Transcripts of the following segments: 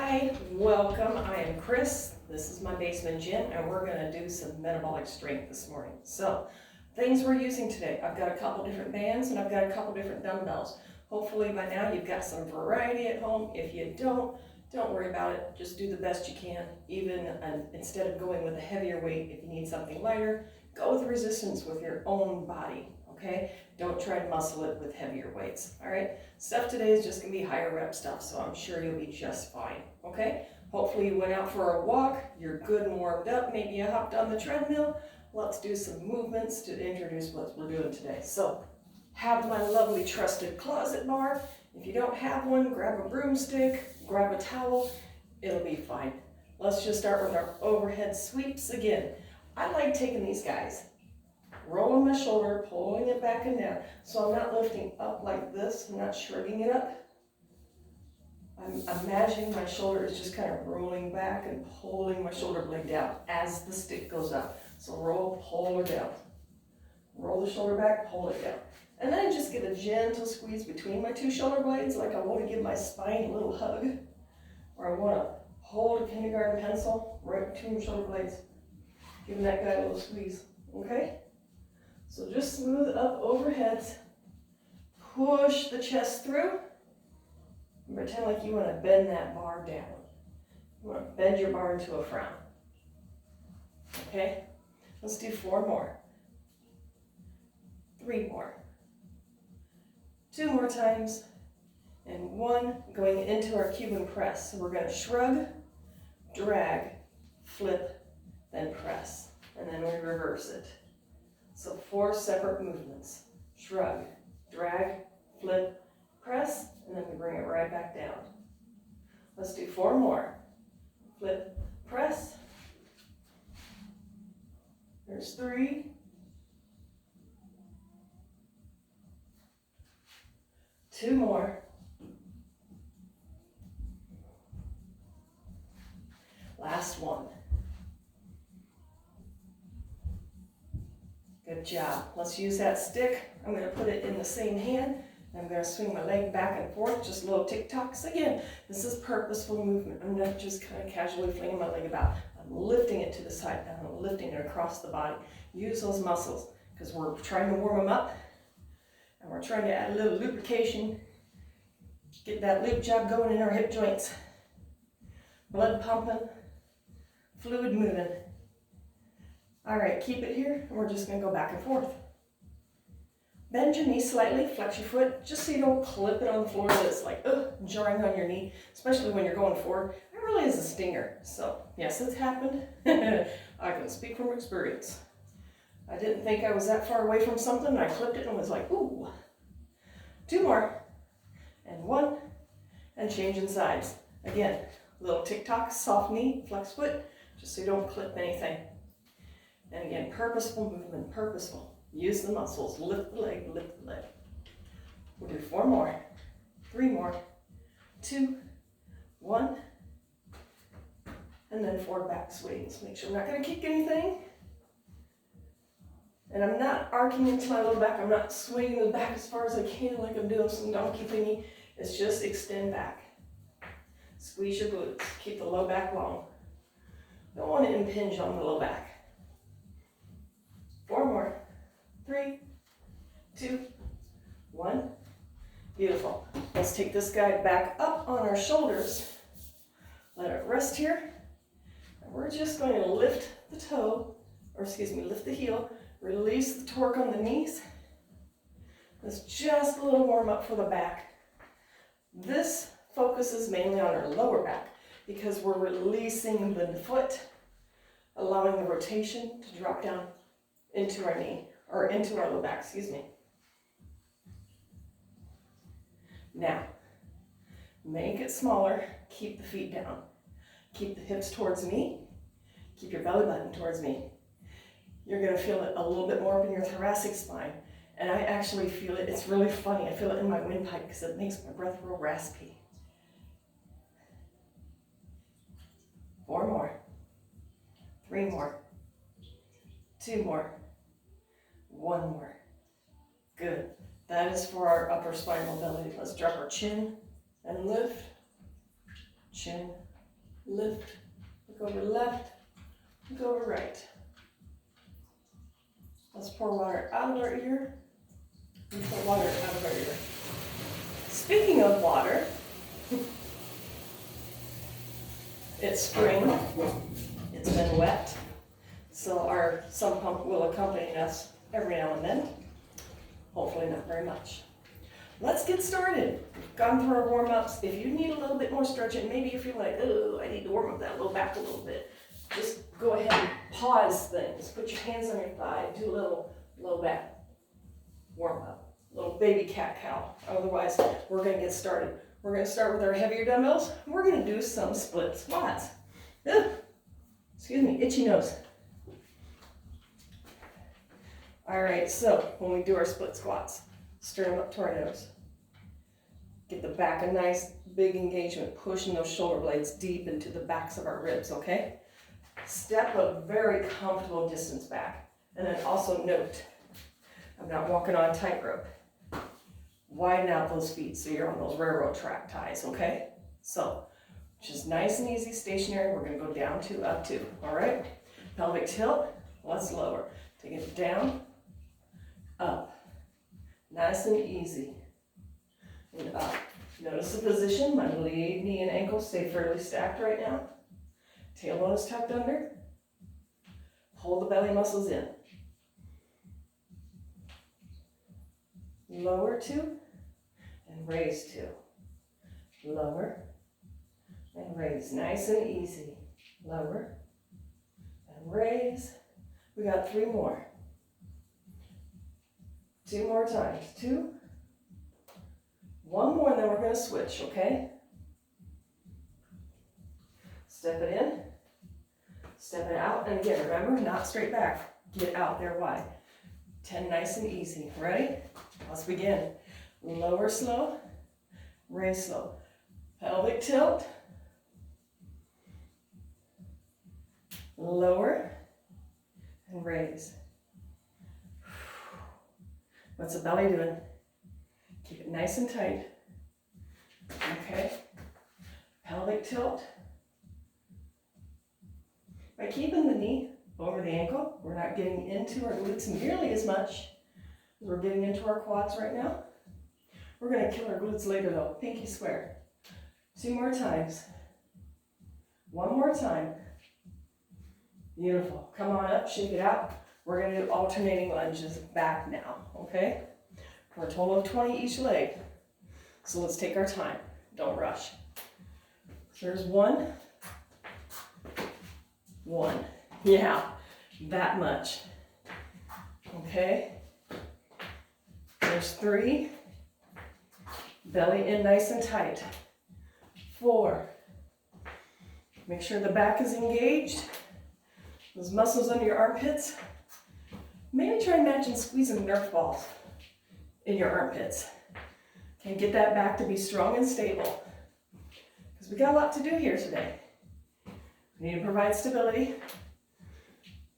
Hi, welcome. I am Chris. This is my basement gym, and we're going to do some metabolic strength this morning. So, things we're using today. I've got a couple different bands and I've got a couple different dumbbells. Hopefully by now you've got some variety at home. If you don't worry about it. Just do the best you can. Even instead of going with a heavier weight, if you need something lighter, go with resistance with your own body. Okay? Don't try to muscle it with heavier weights. All right? Stuff today is just going to be higher rep stuff, so I'm sure you'll be just fine. Okay? Hopefully you went out for a walk, you're good and warmed up, maybe you hopped on the treadmill. Let's do some movements to introduce what we're doing today. So, have my lovely trusted closet bar. If you don't have one, grab a broomstick, grab a towel, it'll be fine. Let's just start with our overhead sweeps again. I like taking these guys, rolling my shoulder, pulling it back and down. So I'm not lifting up like this, I'm not shrugging it up. I'm imagining my shoulder is just kind of rolling back and pulling my shoulder blade down as the stick goes up. So roll, pull her down. Roll the shoulder back, pull it down. And then just get a gentle squeeze between my two shoulder blades, like I want to give my spine a little hug. Or I want to hold a kindergarten pencil right between your shoulder blades. Giving that guy a little squeeze, okay? So just smooth up overhead. Push the chest through. And pretend like you want to bend that bar down. You want to bend your bar into a frown. Okay? Let's do 4 more. 3 more. 2 more times. And 1 going into our Cuban press. So we're going to shrug, drag, flip, then press. And then we reverse it. So 4 separate movements. Shrug, drag, flip, press, and then we bring it right back down. Let's do 4 more. Flip, press. There's 3. 2 more. Last one. Good job. Let's use that stick. I'm going to put it in the same hand. I'm going to swing my leg back and forth, just little tick-tocks. Again, this is purposeful movement. I'm not just kind of casually flinging my leg about. I'm lifting it to the side, and I'm lifting it across the body. Use those muscles, because we're trying to warm them up, and we're trying to add a little lubrication, get that loop job going in our hip joints. Blood pumping, fluid moving. All right, keep it here, and we're just going to go back and forth. Bend your knee slightly, flex your foot, just so you don't clip it on the floor so it's like, jarring on your knee, especially when you're going forward. It really is a stinger. So, yes, it's happened. I can speak from experience. I didn't think I was that far away from something, and I clipped it and was like, ooh. 2 more, and 1, and changing sides. Again, little tick-tock, soft knee, flex foot, just so you don't clip anything. And again, purposeful movement, purposeful. Use the muscles, lift the leg, lift the leg. We'll do 4 more, 3 more, 2, 1, and then 4 back swings. Make sure I'm not going to kick anything. And I'm not arcing into my low back. I'm not swinging the back as far as I can like I'm doing some donkey thingy. It's just extend back. Squeeze your glutes. Keep the low back long. Don't want to impinge on the low back. 4 more. 3, 2, 1. Beautiful. Let's take this guy back up on our shoulders. Let it rest here. And we're just going to lift the toe, lift the heel, release the torque on the knees. It's just a little warm up for the back. This focuses mainly on our lower back because we're releasing the foot, allowing the rotation to drop down into our knee. Or into our low back, Now, make it smaller, keep the feet down. Keep the hips towards me, keep your belly button towards me. You're gonna feel it a little bit more up in your thoracic spine. And I actually feel it, it's really funny, I feel it in my windpipe because it makes my breath real raspy. 4 more, 3 more, 2 more. 1 more. Good. That is for our upper spine mobility. Let's drop our chin and lift. Chin lift, look over left, look over right. Let's pour water out of our ear and pour water out of our ear. Speaking of water, it's spring, it's been wet, so our sump pump will accompany us every now and then. Hopefully not very much. Let's get started. We've gone through our warm-ups. If you need a little bit more stretching, maybe you feel like, oh, I need to warm up that low back a little bit, just go ahead and pause things. Put your hands on your thigh, do a little low back warm-up, little baby cat-cow. Otherwise, we're gonna get started. We're gonna start with our heavier dumbbells. We're gonna do some split squats. Ugh. Excuse me, itchy nose. All right, so when we do our split squats, sternum up to our nose. Get the back a nice big engagement, pushing those shoulder blades deep into the backs of our ribs, okay? Step a very comfortable distance back. And then also note, I'm not walking on tightrope. Widen out those feet so you're on those railroad track ties, okay? So, just nice and easy, stationary. We're gonna go down 2, up 2, all right? Pelvic tilt, let's lower. Take it down, up. Nice and easy. And up. Notice the position. My lead, knee, and ankle stay fairly stacked right now. Tailbone is tucked under. Hold the belly muscles in. Lower 2 and raise 2. Lower and raise. Nice and easy. Lower and raise. We got 3 more. 2 more times. 2. 1 more, and then we're going to switch, okay? Step it in. Step it out. And again, remember, not straight back. Get out there wide. 10 nice and easy. Ready? Let's begin. Lower slow. Raise slow. Pelvic tilt. Lower. And raise. What's the belly doing? Keep it nice and tight. Okay. Pelvic tilt. By keeping the knee over the ankle, we're not getting into our glutes nearly as much as we're getting into our quads right now. We're going to kill our glutes later though. Pinky square. 2 more times. 1 more time. Beautiful. Come on up, shake it out. We're going to do alternating lunges back now, okay? For a total of 20 each leg. So let's take our time. Don't rush. Here's 1. 1. Yeah, that much. Okay. There's 3. Belly in nice and tight. 4. Make sure the back is engaged. Those muscles under your armpits. Maybe try matching squeezing Nerf balls in your armpits. Okay, get that back to be strong and stable. Because we got a lot to do here today. We need to provide stability.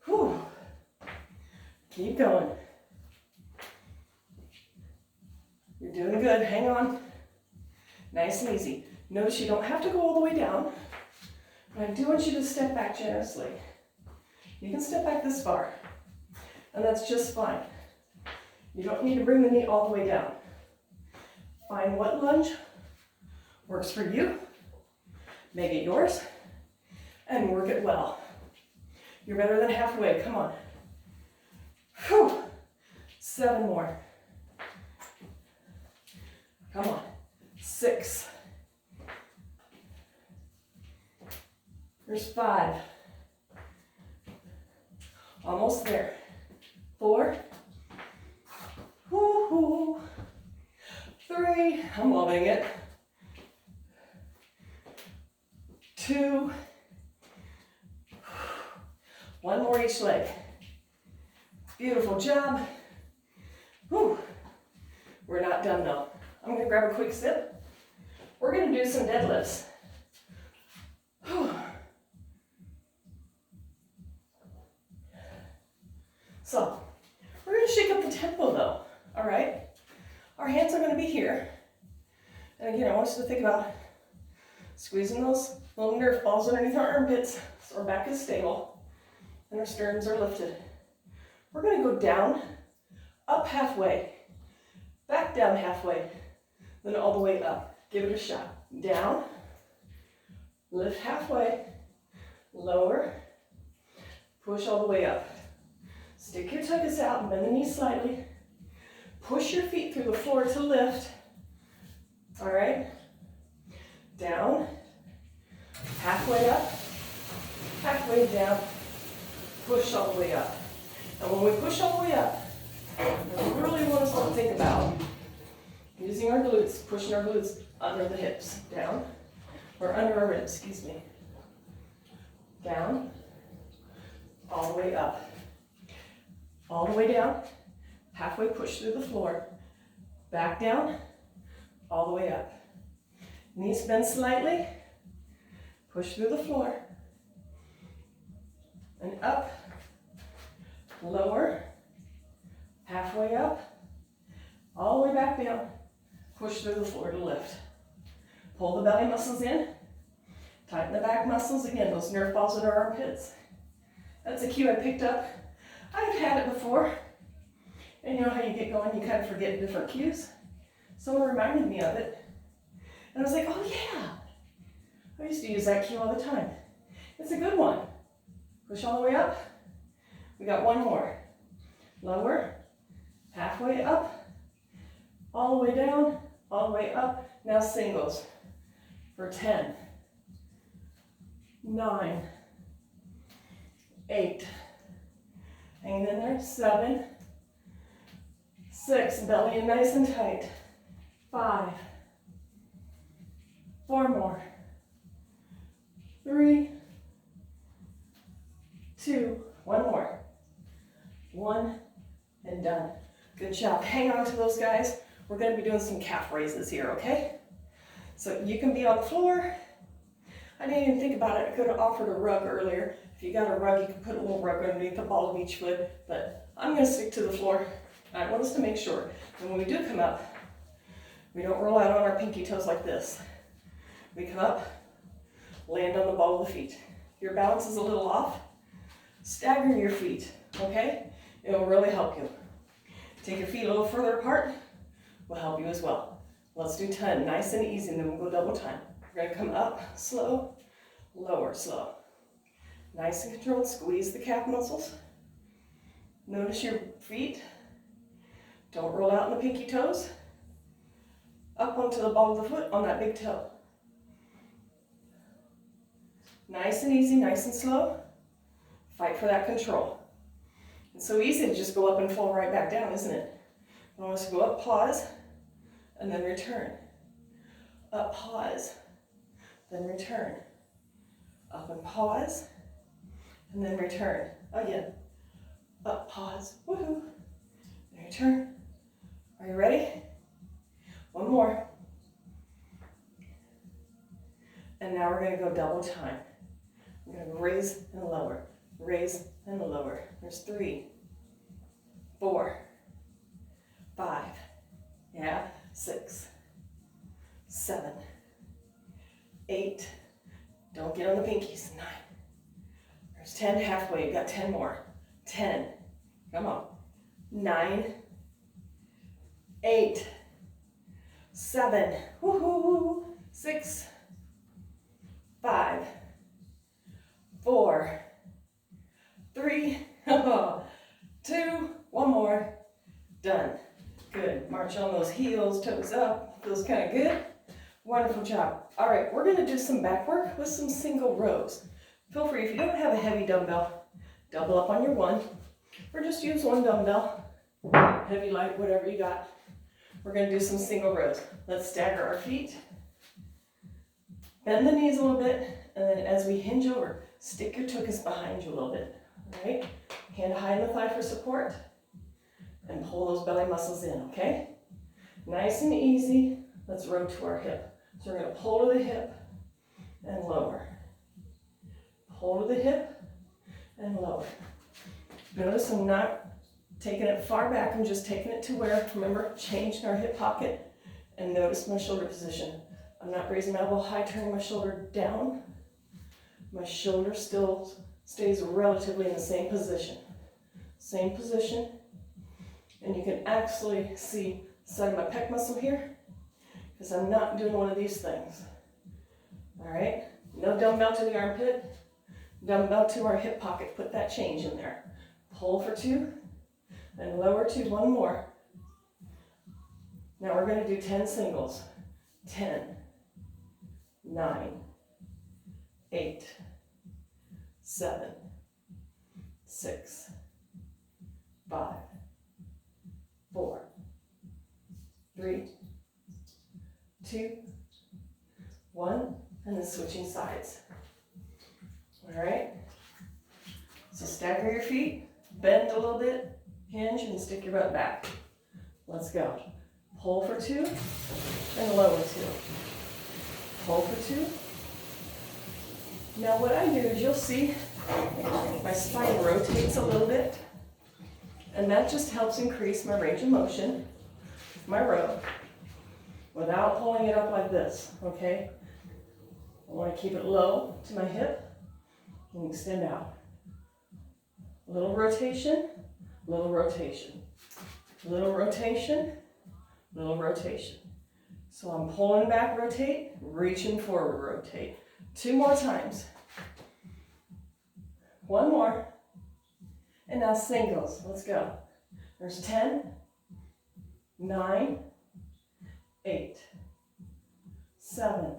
Whew. Keep going. You're doing good, hang on. Nice and easy. Notice you don't have to go all the way down, but I do want you to step back generously. You can step back this far, and that's just fine. You don't need to bring the knee all the way down. Find what lunge works for you, make it yours, and work it well. You're better than halfway, come on. Whew. 7 more. Come on. 6. There's 5. Almost there. 4. Woo-hoo. 3. I'm loving it. 2. 1 more each leg. Beautiful job. Whew. We're not done though. I'm going to grab a quick sip. We're going to do some deadlifts. Whew. So, we're going to shake up the tempo though, all right? Our hands are going to be here. And again, I want us to think about Squeezing those little Nerf balls underneath our armpits so our back is stable and our sterns are lifted. We're going to go down, up halfway, back down halfway, then all the way up. Give it a shot. Down, lift halfway, lower, push all the way up. Stick your tuchus out and bend the knees slightly. Push your feet through the floor to lift. All right. Down, halfway up, halfway down, push all the way up. And when we push all the way up, we really want us to think about using our glutes, pushing our glutes under the hips, down, or under our ribs, excuse me. Down, all the way up, all the way down, halfway push through the floor, back down, all the way up. Knees bend slightly, push through the floor, and up, lower, halfway up, all the way back down, push through the floor to lift. Pull the belly muscles in, tighten the back muscles, again, those Nerf balls in our armpits. That's a cue I picked up. I've had it before, and you know how you get going, you kind of forget different cues. Someone reminded me of it. And I was like, oh yeah, I used to use that cue all the time. It's a good one. Push all the way up. We got one more. Lower, halfway up, all the way down, all the way up. Now singles for 10, 9, 8, hanging in there, 7, 6, belly in nice and tight, 5, 4 more, 3, 2, 1 more, 1, and done. Good job. Hang on to those, guys. We're going to be doing some calf raises here, okay? So you can be on the floor. I didn't even think about it. I could have offered a rug earlier. If you got a rug, you can put a little rug underneath the ball of each foot, but I'm going to stick to the floor. I want us to make sure that when we do come up, we don't roll out on our pinky toes like this. We come up, land on the ball of the feet. If your balance is a little off, stagger your feet, okay? It'll really help you. Take your feet a little further apart, will help you as well. Let's do 10, nice and easy, and then we'll go double time. We're gonna come up, slow, lower, slow. Nice and controlled, squeeze the calf muscles. Notice your feet. Don't roll out in the pinky toes. Up onto the ball of the foot on that big toe. Nice and easy, nice and slow. Fight for that control. It's so easy to just go up and fall right back down, isn't it? I want us to go up, pause, and then return. Up, pause, then return. Up and pause, and then return. Again. Up, pause, woohoo, and return. Are you ready? One more. And now we're going to go double time. We're going to raise and lower, raise and lower. There's 3, 4, 5, yeah, 6, 7, 8, don't get on the pinkies, 9, there's 10 halfway, you got 10 more, 10, come on, 9, 8, 7, woohoo, 6, 5, 4, 3, 2, 1 more, done. Good, march on those heels, toes up, feels kind of good. Wonderful job. All right, we're gonna do some back work with some single rows. Feel free, if you don't have a heavy dumbbell, double up on your one, or just use one dumbbell, heavy, light, whatever you got. We're gonna do some single rows. Let's stagger our feet, bend the knees a little bit, and then as we hinge over, stick your tuchus behind you a little bit, all right? Hand high in the thigh for support, and pull those belly muscles in, okay? Nice and easy. Let's row to our hip. So we're gonna pull to the hip and lower. Pull to the hip and lower. Notice I'm not taking it far back, I'm just taking it to where, remember, changing our hip pocket, and notice my shoulder position. I'm not raising my elbow high, turning my shoulder down. My shoulder still stays relatively in the same position. Same position. And you can actually see the side of my pec muscle here, because I'm not doing one of these things. All right? No dumbbell to the armpit, dumbbell to our hip pocket. Put that change in there. Pull for 2, and lower 2, 1 more. Now we're going to do 10 singles. 10, 9, 8, 7, 6, 5, 4, 3, 2, 1, and then switching sides. All right? So stagger your feet, bend a little bit, hinge, and stick your butt back. Let's go. Pull for 2, and lower 2. Pull for 2. Now what I do is you'll see my spine rotates a little bit, and that just helps increase my range of motion, my row, without pulling it up like this, okay? I want to keep it low to my hip and extend out. Little rotation, little rotation, little rotation, little rotation. So I'm pulling back, rotate, reaching forward, rotate. 2 more times. 1 more. And now singles. Let's go. There's 10, 9, 8, 7,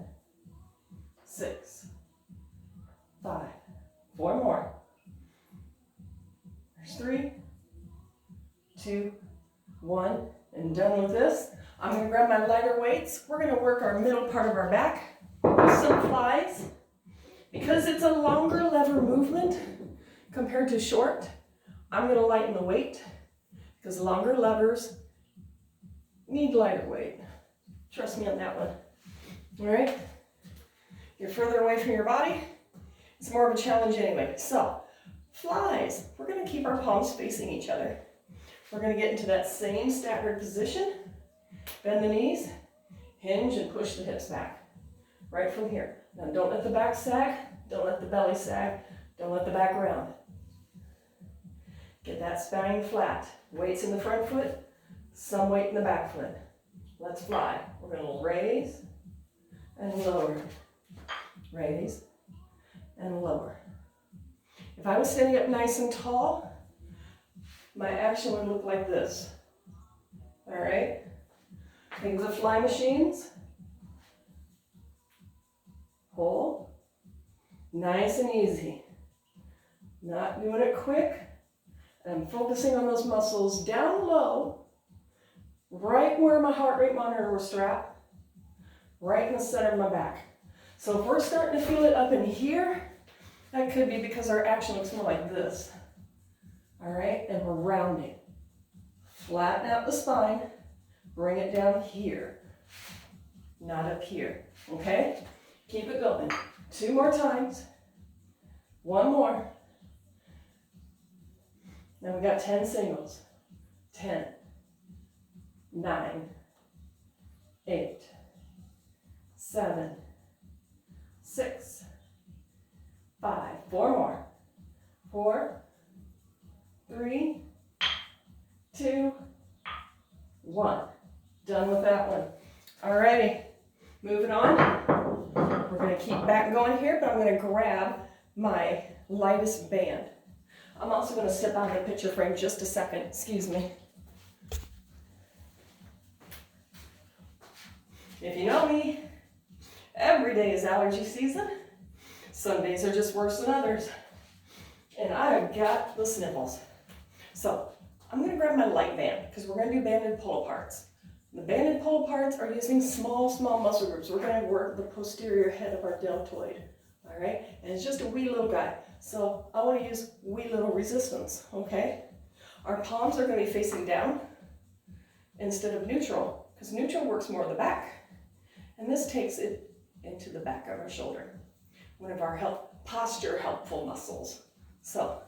6, 5. 4 more. There's 3, 2, 1. And done with this. I'm going to grab my lighter weights. We're going to work our middle part of our back with some flies. Because it's a longer lever movement compared to short, I'm going to lighten the weight because longer levers need lighter weight. Trust me on that one. All right? You're further away from your body. It's more of a challenge anyway. So, flies. We're going to keep our palms facing each other. We're going to get into that same staggered position. Bend the knees, hinge, and push the hips back. Right from here. Now don't let the back sag, don't let the belly sag, don't let the back round. Get that spine flat. Weights in the front foot, some weight in the back foot. Let's fly. We're going to raise and lower. Raise and lower. If I was standing up nice and tall, my action would look like this. All right? Think of the fly machines. Pull. Nice and easy. Not doing it quick. I'm focusing on those muscles down low, right where my heart rate monitor will strap, right in the center of my back. So if we're starting to feel it up in here, that could be because our action looks more like this. All right, and we're rounding. Flatten out the spine, bring it down here, not up here, okay? Keep it going. 2 more times. 1 more. Now we got 10 singles. 10, 9, 8, 7, 6, 5. 4 more. 4, 3, 2, 1. Done with that one. Alrighty, moving on. We're going to keep back going here, but I'm going to grab my lightest band. I'm also going to step out of the picture frame just a second. Excuse me. If you know me, every day is allergy season. Some days are just worse than others. And I've got the sniffles. So I'm going to grab my light band because we're going to do banded pull-aparts. The banded pull-aparts are using small muscle groups. We're going to work the posterior head of our deltoid. All right? And it's just a wee little guy. So I want to use wee little resistance, okay? Our palms are going to be facing down instead of neutral, because neutral works more the back. And this takes it into the back of our shoulder, one of our posture helpful muscles. So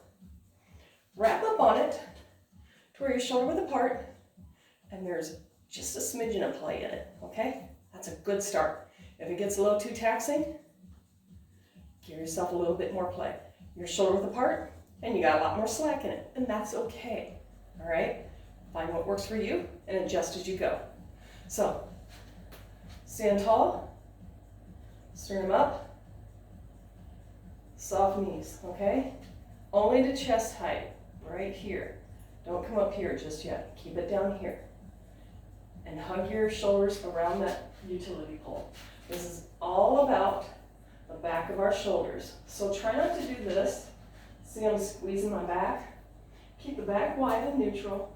wrap up on it to where your shoulder width apart, and there's just a smidgen of play in it, okay? That's a good start. If it gets a little too taxing, give yourself a little bit more play. Your shoulder width apart, and you got a lot more slack in it, and that's okay, all right? Find what works for you and adjust as you go. So, stand tall, sternum up, soft knees, okay? Only to chest height, right here. Don't come up here just yet. Keep it down here. And hug your shoulders around that utility pole. This is all about the back of our shoulders. So try not to do this. See, I'm squeezing my back. Keep the back wide and neutral.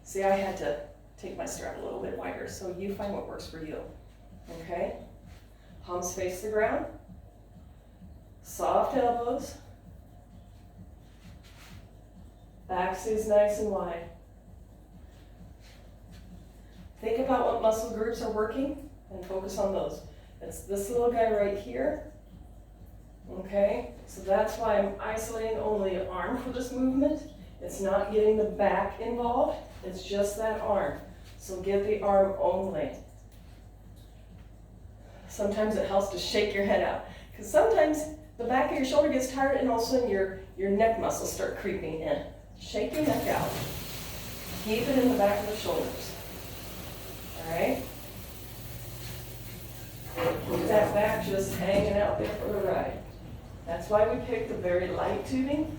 See, I had to take my strap a little bit wider, so you find what works for you. Okay? Palms face the ground. Soft elbows. Back stays nice and wide. Think about what muscle groups are working and focus on those. It's this little guy right here. Okay, so that's why I'm isolating only an arm for this movement. It's not getting the back involved, it's just that arm. So get the arm only. Sometimes it helps to shake your head out, because sometimes the back of your shoulder gets tired and all of a sudden your neck muscles start creeping in. Shake your neck out. Keep it in the back of the shoulders. All right? Keep that back just hanging out there for the ride. That's why we picked the very light tubing.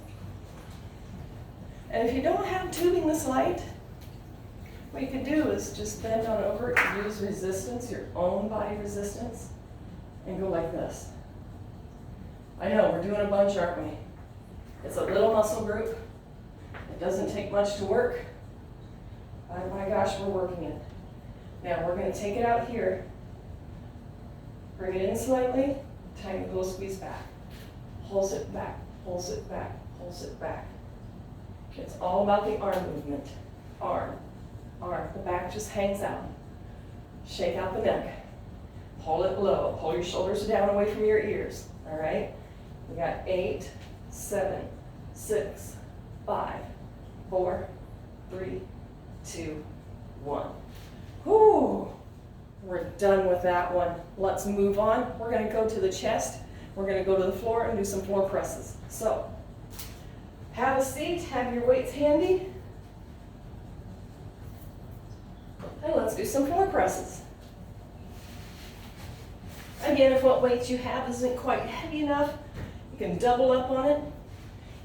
And if you don't have tubing this light, what you can do is just bend on over, use resistance, your own body resistance, and go like this. I know, we're doing a bunch, aren't we? It's a little muscle group. It doesn't take much to work. Oh my gosh, we're working it. Now we're going to take it out here. Bring it in slightly, tiny little squeeze back. Pulse it back, pulse it back, pulse it back. It's all about the arm movement. Arm, arm. The back just hangs out. Shake out the neck. Pull it low. Pull your shoulders down away from your ears. All right? We got 8, 7, 6, 5, 4, 3, 2, 1. Whew. We're done with that one. Let's move on. We're going to go to the chest. We're going to go to the floor and do some floor presses. So, have a seat, have your weights handy, and let's do some floor presses. Again, if what weights you have isn't quite heavy enough, you can double up on it.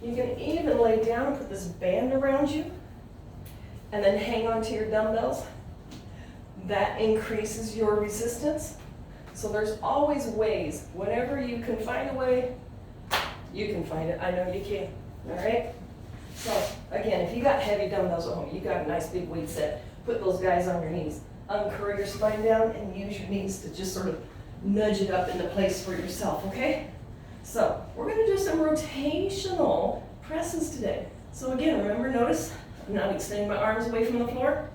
You can even lay down and put this band around you, and then hang on to your dumbbells. That increases your resistance. So there's always ways. Whenever you can find a way, you can find it. I know you can. All right? So again, if you got heavy dumbbells at home, you got a nice big weight set, put those guys on your knees. Uncurl your spine down and use your knees to just sort of nudge it up into place for yourself, okay? So we're going to do some rotational presses today. So again, remember, notice, I'm not extending my arms away from the floor.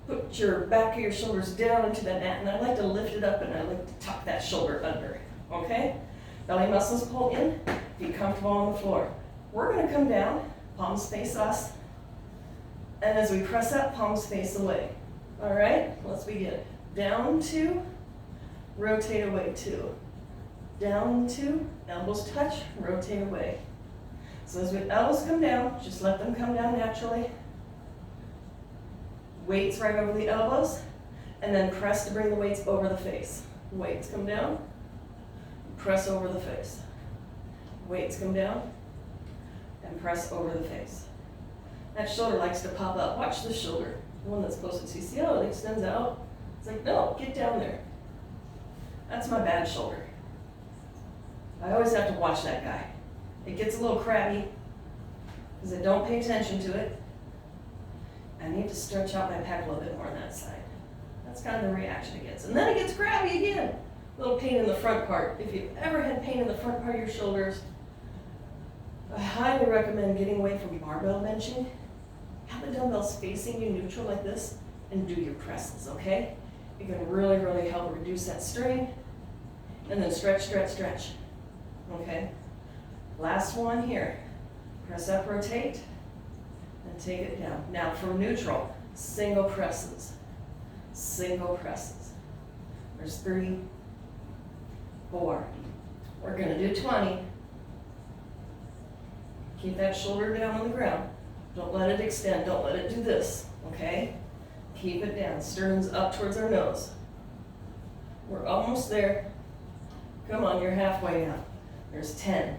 Put your back of your shoulders down into the mat, and I like to lift it up and I like to tuck that shoulder under, okay? Belly muscles pull in, be comfortable on the floor. We're going to come down, palms face us, and as we press up, palms face away. All right, let's begin. Down 2, rotate away 2. Down 2, elbows touch, rotate away. So as the elbows come down, just let them come down naturally. Weights right over the elbows, and then press to bring the weights over the face. Weights come down, press over the face. Weights come down, and press over the face. That shoulder likes to pop up. Watch the shoulder, the one that's closest. You see how it extends out? It's like, no, get down there. That's my bad shoulder. I always have to watch that guy. It gets a little crabby because I don't pay attention to it. I need to stretch out my pec a little bit more on that side. That's kind of the reaction it gets. And then it gets crabby again. A little pain in the front part. If you've ever had pain in the front part of your shoulders, I highly recommend getting away from barbell benching. Have the dumbbells facing you neutral like this and do your presses, okay? It can really, really help reduce that strain. And then stretch, stretch, stretch. Okay? Last one here. Press up, rotate, and take it down. Now for neutral, single presses. Single presses. There's 3, 4. We're gonna do 20. Keep that shoulder down on the ground. Don't let it extend, don't let it do this, okay? Keep it down, sternum's up towards our nose. We're almost there. Come on, you're halfway now. There's 10,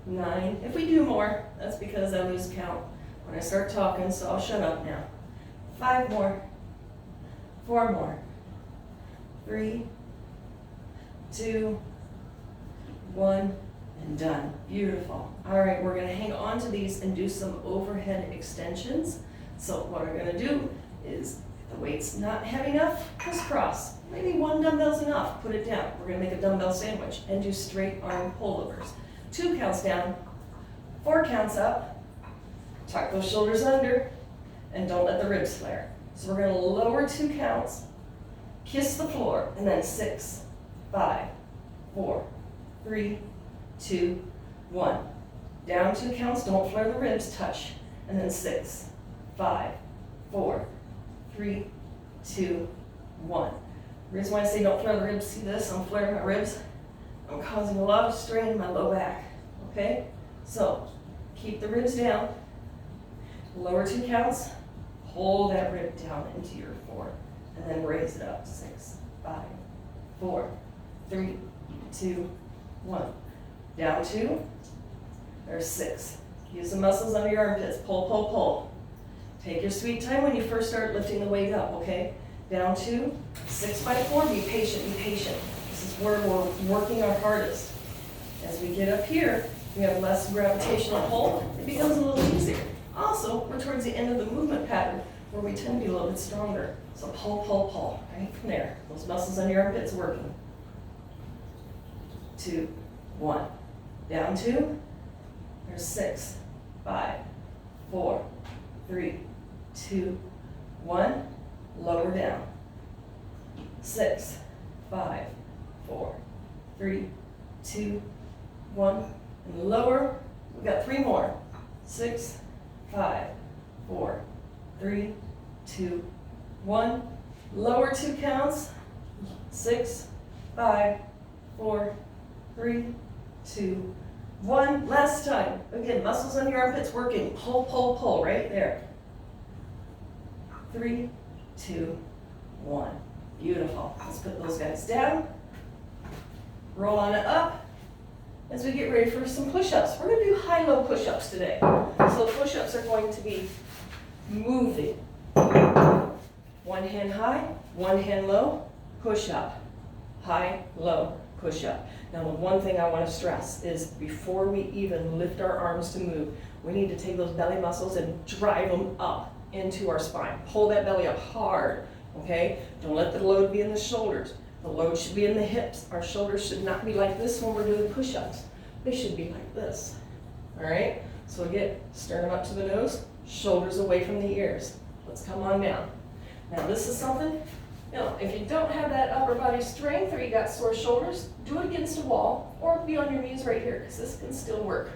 9. If we do more, that's because I lose count when I start talking, so I'll shut up now. 5 more, 4 more, 3, 2, 1, and done. Beautiful. All right, we're gonna hang on to these and do some overhead extensions. So what we're gonna do is, if the weight's not heavy enough, crisscross. Maybe 1 dumbbell's enough, put it down. We're gonna make a dumbbell sandwich and do straight arm pullovers. 2 counts down, 4 counts up, tuck those shoulders under, and don't let the ribs flare. So we're gonna lower 2 counts, kiss the floor, and then 6, 5, 4, 3, 2, 1. Down 2 counts, don't flare the ribs, touch, and then 6, 5, 4, 3, 2, 1. The reason why I say don't flare the ribs, see this, I'm flaring my ribs. I'm causing a lot of strain in my low back, okay? So, keep the ribs down, lower 2 counts, hold that rib down into your 4, and then raise it up, 6, 5, 4, 3, 2, 1. Down 2, there's 6. Use the muscles under your armpits, pull, pull, pull. Take your sweet time when you first start lifting the weight up, okay? Down 2, 6 by 4, be patient, be patient. This is where we're working our hardest. As we get up here, we have less gravitational pull, it becomes a little easier. Also, we're towards the end of the movement pattern where we tend to be a little bit stronger. So pull, pull, pull, right from there. Those muscles under your armpits working. 2, 1. Down 2, there's 6, 5, 4, 3, 2, 1. Lower down. 6, 5, 4, 3, 2, 1. And lower. We've got 3 more. 6, 5, 4, 3, 2, 1. Lower 2 counts. 6, 5, 4, 3, 2, 1. Last time. Again, muscles on your armpits working. Pull, pull, pull. Right there. 3, 2, 1. Beautiful. Let's put those guys down. Roll on it up as we get ready for some push-ups. We're going to do high-low push-ups today. So push-ups are going to be moving. 1 hand high, 1 hand low, push-up. High, low, push-up. Now the one thing I want to stress is before we even lift our arms to move, we need to take those belly muscles and drive them up into our spine. Pull that belly up hard, okay? Don't let the load be in the shoulders. The load should be in the hips. Our shoulders should not be like this when we're doing push-ups. They should be like this, all right? So again, sternum up to the nose, shoulders away from the ears. Let's come on down. Now this is something, if you don't have that upper body strength or you got sore shoulders, do it against a wall or be on your knees right here because this can still work.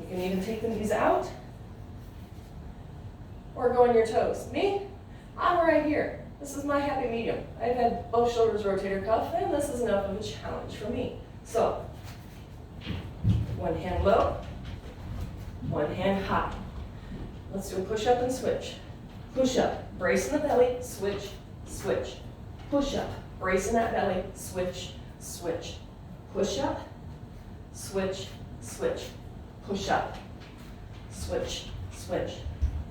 You can even take the knees out or go on your toes. Me, I'm right here. This is my happy medium. I've had both shoulders rotator cuff, and this is enough of a challenge for me. So, 1 hand low, 1 hand high. Let's do a push up and switch. Push up, brace in the belly, switch, switch. Push up, brace in that belly, switch, switch. Push up, switch, switch. Push up, switch, switch.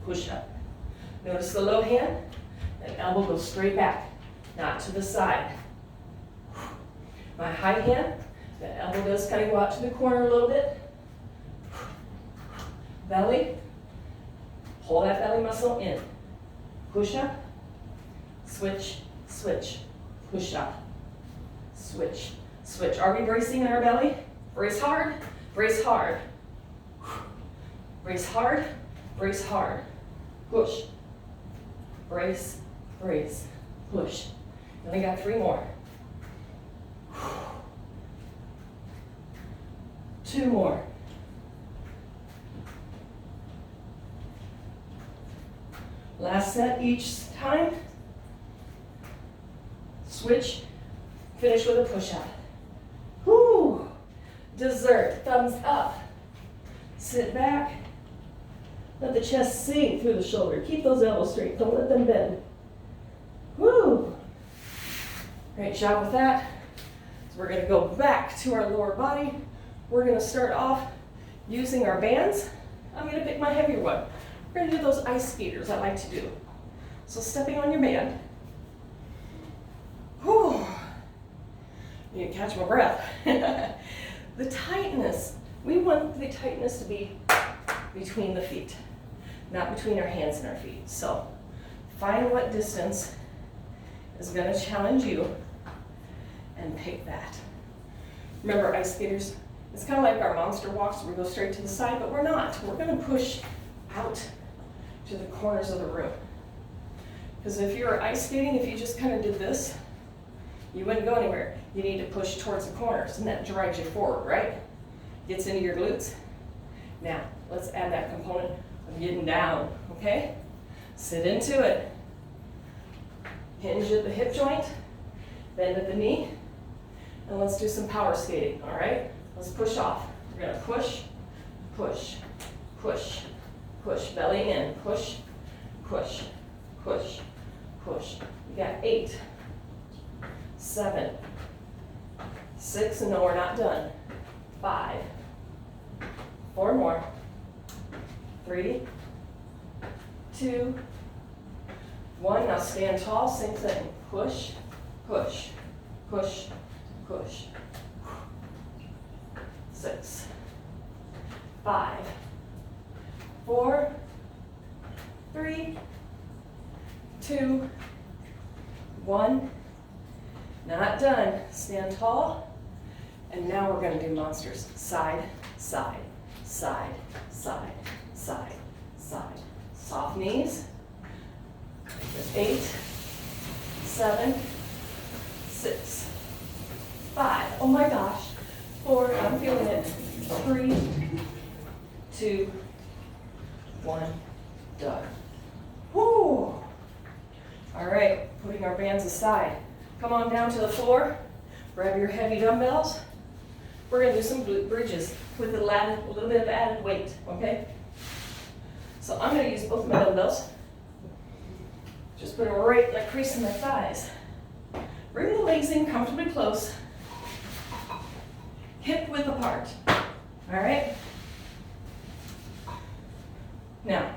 Push up. Notice the low hand, that elbow goes straight back, not to the side. My high hand, that elbow does kind of go out to the corner a little bit. Belly, pull that belly muscle in. Push up, switch, switch, push up, switch, switch. Are we bracing in our belly? Brace hard, brace hard. Brace hard, brace hard. Push, brace, brace, push. Then we got 3 more. 2 more. Last set each time. Switch, finish with a push-up. Whoo! Dessert, thumbs up. Sit back. Let the chest sink through the shoulder. Keep those elbows straight, don't let them bend. Woo! Great job with that. So we're gonna go back to our lower body. We're gonna start off using our bands. I'm gonna pick my heavier one. We're gonna do those ice skaters I like to do. So stepping on your band. Whew. You can catch my breath. The tightness, we want the tightness to be between the feet, not between our hands and our feet. So find what distance is gonna challenge you and pick that. Remember, ice skaters, it's kind of like our monster walks where we go straight to the side, but we're not. We're gonna push out to the corners of the room. Because if you were ice skating, if you just kind of did this, you wouldn't go anywhere. You need to push towards the corners, and that drives you forward, right? Gets into your glutes. Now, let's add that component of getting down, okay? Sit into it. Hinge at the hip joint, bend at the knee, and let's do some power skating, all right? Let's push off. We're gonna push, push, push, push, belly in, push, push, push, push. We got 8, 7, 6, and no, we're not done. 5, 4 more, 3, 2, 1. Now stand tall, same thing. Push, push, push, push. 6, 5, 4, 3, 2, 1. Not done. Stand tall. And now we're going to do monsters. Side, side, side, side, side, side. Soft knees. 8, 7, 6, 5. Oh my gosh. 4. I'm feeling it. 3, 2, 1. Done. Woo! All right. Putting our bands aside. Come on down to the floor. Grab your heavy dumbbells. We're going to do some glute bridges with a little bit of added weight, okay? So I'm going to use both my dumbbells. Just put them right in the crease of my thighs. Bring the legs in comfortably close. Hip width apart. All right? Now,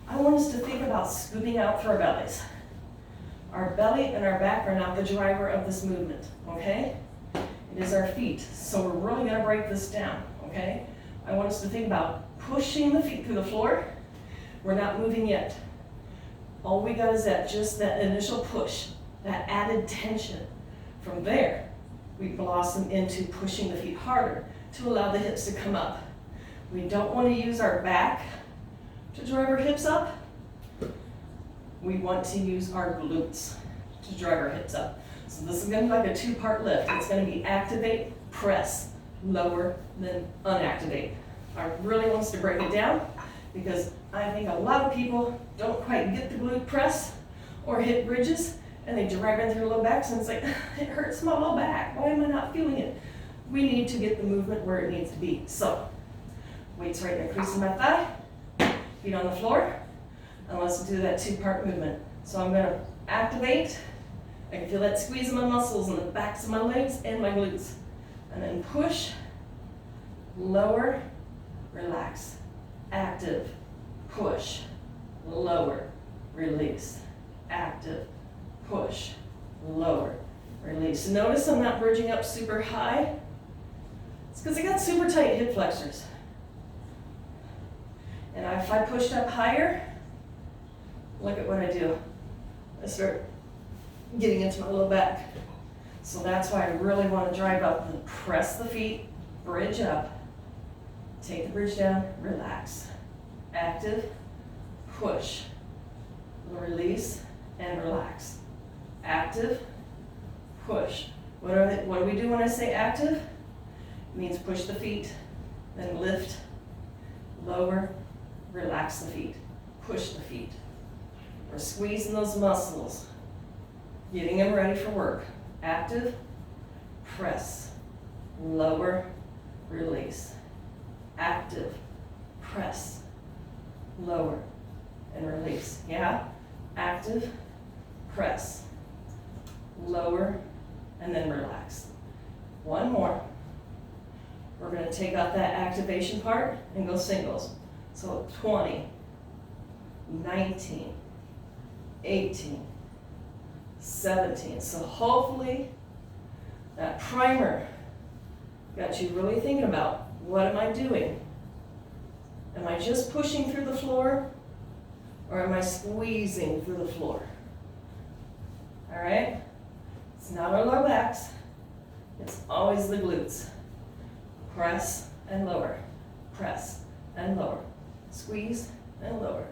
I want us to think about scooping out through our bellies. Our belly and our back are not the driver of this movement, okay? It is our feet. So we're really going to break this down, okay? I want us to think about pushing the feet through the floor. We're not moving yet. All we got is that initial push, that added tension. From there, we blossom into pushing the feet harder to allow the hips to come up. We don't want to use our back to drive our hips up. We want to use our glutes to drive our hips up. So this is going to be like a 2-part lift. It's going to be activate, press, lower, then unactivate. I really want us to break it down because I think a lot of people don't quite get the glute press or hip bridges, and they drag into their low backs and it's like, it hurts my low back. Why am I not feeling it? We need to get the movement where it needs to be. So, weights right in the crease of my thigh, feet on the floor, and let's do that 2-part movement. So I'm going to activate. I can feel that squeeze in my muscles in the backs of my legs and my glutes. And then push, lower, relax. Active, push, lower, release. Active, push, lower, release. Notice I'm not bridging up super high. It's because I got super tight hip flexors. And if I pushed up higher, look at what I do. I start getting into my low back. So that's why I really want to drive up and press the feet, bridge up, take the bridge down, relax. Active, push, release, and relax. Active, push. What do we do when I say active? It means push the feet, then lift, lower, relax the feet, push the feet. We're squeezing those muscles. Getting them ready for work. Active, press, lower, release. Active, press, lower, and release. Yeah? Active, press, lower, and then relax. One more. We're going to take out that activation part and go singles. So 20, 19, 18, 17. So hopefully that primer got you really thinking about, what am I doing? Am I just pushing through the floor, or am I squeezing through the floor? All right? It's not our low backs. It's always the glutes. Press and lower. Press and lower. Squeeze and lower.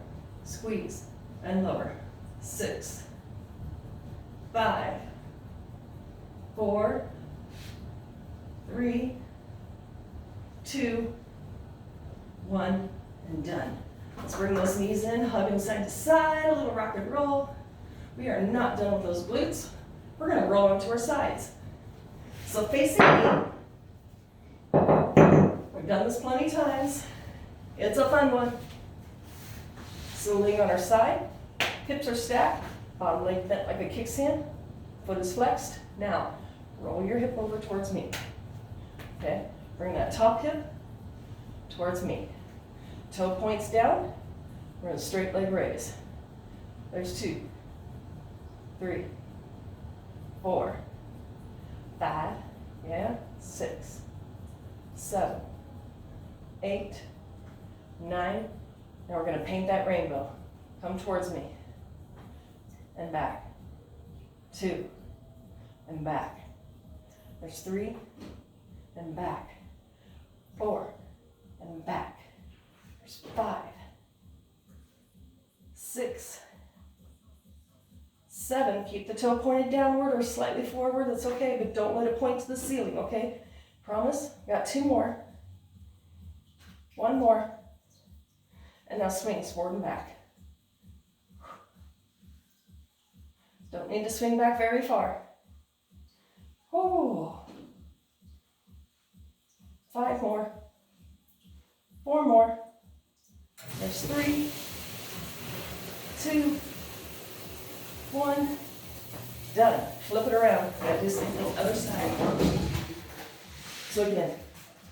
Squeeze and lower. 6, 5, 4, 3, 2, 1, and done. Let's bring those knees in, hug them side to side, a little rock and roll. We are not done with those glutes. We're going to roll them to our sides. So facing me. We've done this plenty of times. It's a fun one. So laying on our side, hips are stacked, bottom leg bent like a kickstand, foot is flexed. Now, roll your hip over towards me. Okay, bring that top hip towards me. Toe points down, we're in a straight leg raise. There's 2, 3, 4, 5, yeah, 6, 7, 8, 9. Now we're going to paint that rainbow. Come towards me. And back. 2. And back. There's 3. And back. 4. And back. There's 5. 6. 7. Keep the toe pointed downward or slightly forward. That's okay, but don't let it point to the ceiling, okay? Promise? Got 2 more. 1 more. And now swing forward and back. Don't need to swing back very far. Oh. 5 more. 4 more. There's 3, 2, 1. Done. Flip it around. Now do the other side. So again,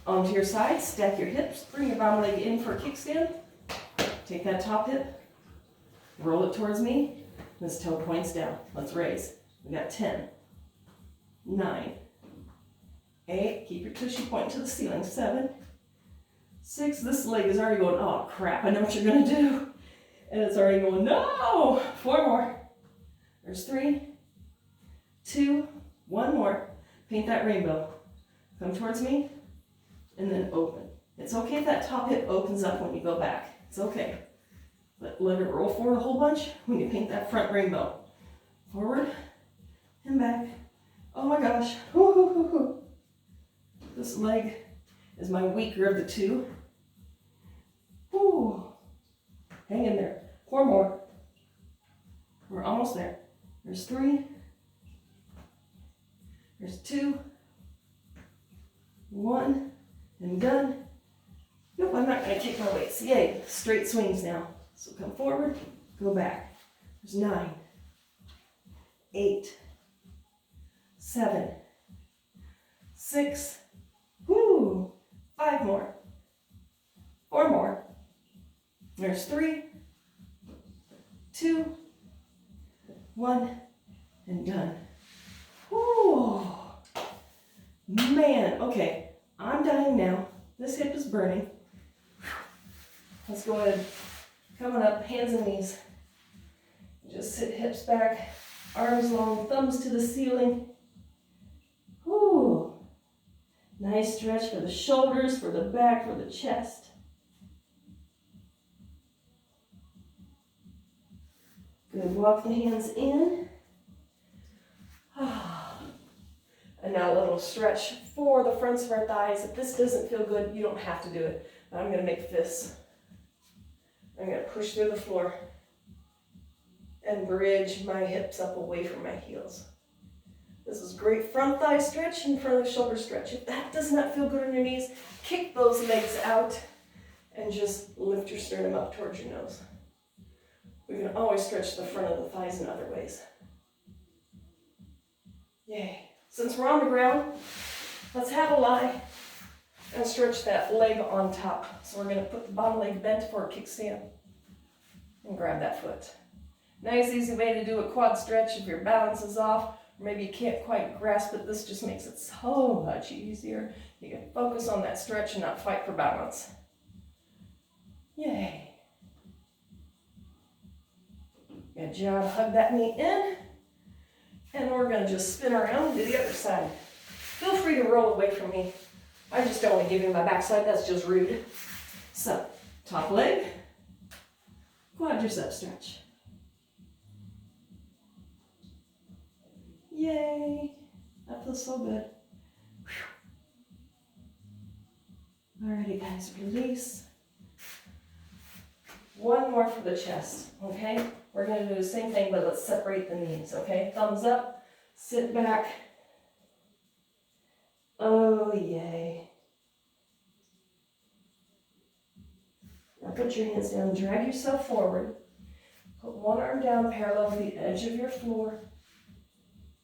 onto your side, stack your hips, bring your bottom leg in for a kickstand. Take that top hip, roll it towards me. This toe points down. Let's raise. We got 10, 9, 8. Keep your tushy pointing to the ceiling. 7, 6. This leg is already going, oh crap, I know what you're going to do. And it's already going, no. 4 more. There's 3, 2, 1 more. Paint that rainbow. Come towards me and then open. It's okay if that top hip opens up when you go back. It's okay. But let it roll forward a whole bunch when you paint that front rainbow. Forward and back. Oh my gosh. Hoo, hoo, hoo, hoo. This leg is my weaker of the 2. Ooh. Hang in there. 4 more. We're almost there. There's 3. There's 2. 1. And done. Nope, I'm not going to kick my weights. Yay, straight swings now. So come forward, go back. There's 9, 8, 7, 6, whoo, 5 more, 4 more. There's 3, 2, 1, and done. Whoo, man, okay, I'm dying now. This hip is burning. Let's go ahead. Coming up, hands and knees. Just sit hips back, arms long, thumbs to the ceiling. Whoo. Nice stretch for the shoulders, for the back, for the chest. Good, walk the hands in. And now a little stretch for the fronts of our thighs. If this doesn't feel good, you don't have to do it. I'm going to make fists. I'm going to push through the floor. and bridge my hips up away from my heels. This is great front thigh stretch and front of the shoulder stretch. If that does not feel good on your knees, kick those legs out and just lift your sternum up towards your nose. We can always stretch the front of the thighs in other ways. Yay. Since we're on the ground, let's have a lie and stretch that leg on top. So we're going to put the bottom leg bent for a kickstand and grab that foot. Nice, easy way to do a quad stretch if your balance is off. Maybe you can't quite grasp it. This just makes it so much easier. You can focus on that stretch and not fight for balance. Yay. Good job. Hug that knee in. And we're going to just spin around to the other side. Feel free to roll away from me. I just don't want to give you my backside. That's just rude. So, top leg, quadricep stretch. Yay. That feels so good. Alrighty, guys, release. One more for the chest, okay? We're going to do the same thing, but let's separate the knees, okay? Thumbs up, sit back. Oh, yay. Now put your hands down, drag yourself forward. Put one arm down parallel to the edge of your floor.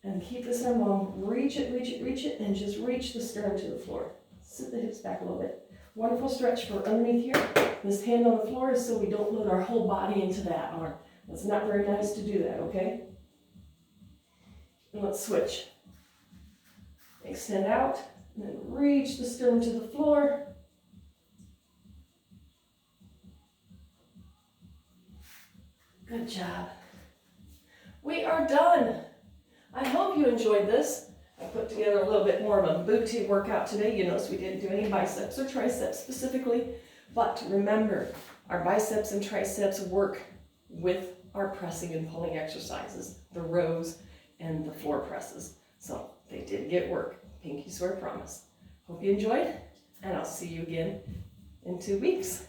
And keep this arm long. Reach it, reach it, reach it, and just reach the sternum to the floor. Sit the hips back a little bit. Wonderful stretch for underneath here. This hand on the floor is so we don't load our whole body into that arm. It's not very nice to do that, okay? And let's switch. Extend out, and then reach the sternum to the floor. Good job. We are done. I hope you enjoyed this. I put together a little bit more of a booty workout today. You notice we didn't do any biceps or triceps specifically, but remember, our biceps and triceps work with our pressing and pulling exercises, the rows and the floor presses. So they did get work. Pinky swear promise. Hope you enjoyed, and I'll see you again in 2 weeks.